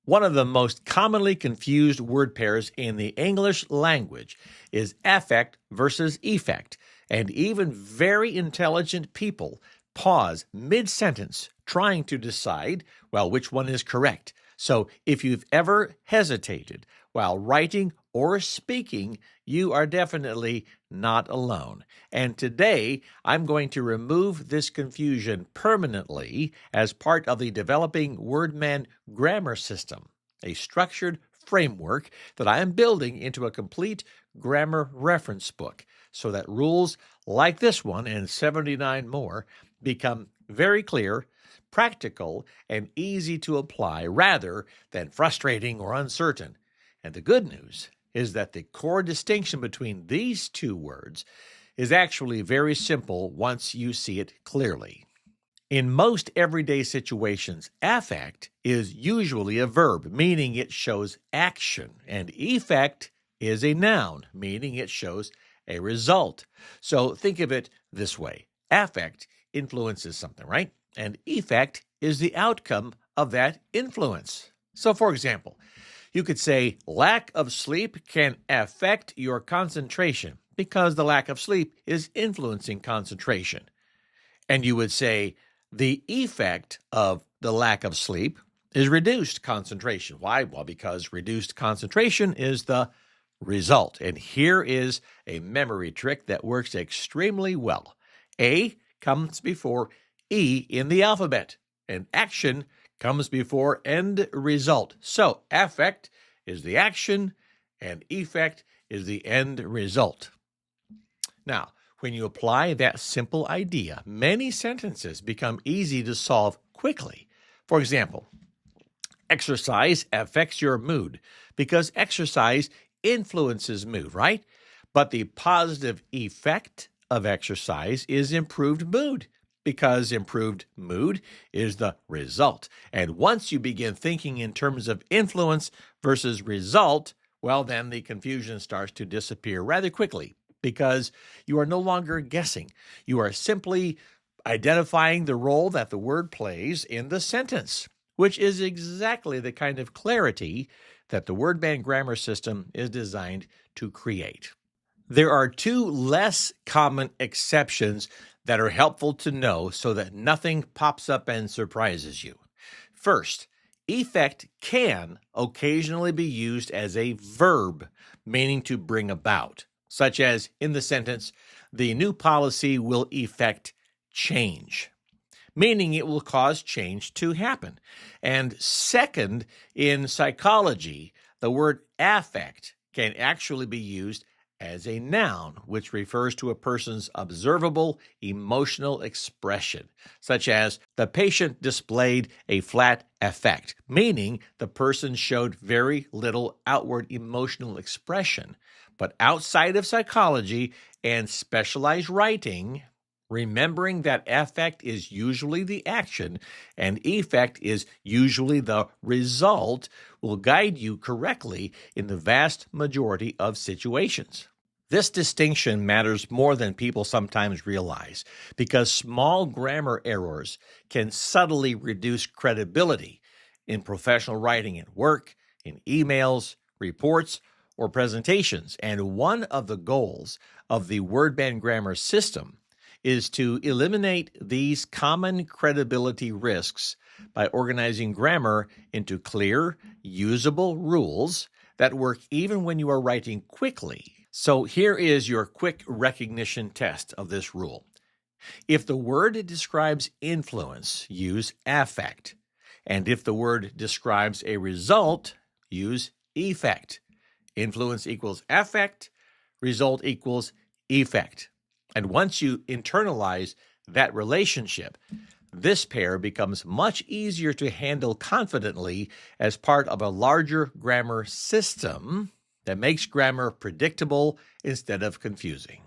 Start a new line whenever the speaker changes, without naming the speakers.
One of the most commonly confused word pairs in the English language is affect versus effect, and even very intelligent people pause mid-sentence trying to decide, well, which one is correct. So if you've ever hesitated while writing or speaking, you are definitely not alone. And today, I'm going to remove this confusion permanently as part of the developing Wordman grammar system, a structured framework that I am building into a complete grammar reference book so that rules like this one and 79 more become very clear, practical, and easy to apply rather than frustrating or uncertain. And the good news is that the core distinction between these two words is actually very simple once you see it clearly. In most everyday situations, affect is usually a verb, meaning it shows action, and effect is a noun, meaning it shows a result. So think of it this way. Affect influences something, right? And effect is the outcome of that influence. So for example, you could say lack of sleep can affect your concentration because the lack of sleep is influencing concentration. And you would say the effect of the lack of sleep is reduced concentration. Why? Well, because reduced concentration is the result. And here is a memory trick that works extremely well. A comes before E in the alphabet, and action comes before end result. So affect is the action, and effect is the end result. Now, when you apply that simple idea, many sentences become easy to solve quickly. For example, exercise affects your mood because exercise influences mood, right? But the positive effect of exercise is improved mood because improved mood is the result. And once you begin thinking in terms of influence versus result, well, then the confusion starts to disappear rather quickly because you are no longer guessing. You are simply identifying the role that the word plays in the sentence, which is exactly the kind of clarity that the Wordman grammar system is designed to create. There are two less common exceptions that are helpful to know so that nothing pops up and surprises you. First, effect can occasionally be used as a verb, meaning to bring about, such as in the sentence, the new policy will effect change, meaning it will cause change to happen. And second, in psychology, the word affect can actually be used as a noun, which refers to a person's observable emotional expression, such as the patient displayed a flat affect, meaning the person showed very little outward emotional expression. But outside of psychology and specialized writing, remembering that affect is usually the action and effect is usually the result will guide you correctly in the vast majority of situations. This distinction matters more than people sometimes realize because small grammar errors can subtly reduce credibility in professional writing at work, in emails, reports, or presentations. And one of the goals of the Wordman grammar system is to eliminate these common credibility risks by organizing grammar into clear, usable rules that work even when you are writing quickly. So here is your quick recognition test of this rule. If the word describes influence, use affect. And if the word describes a result, use effect. Influence equals affect, result equals effect. And once you internalize that relationship, this pair becomes much easier to handle confidently as part of a larger grammar system that makes grammar predictable instead of confusing.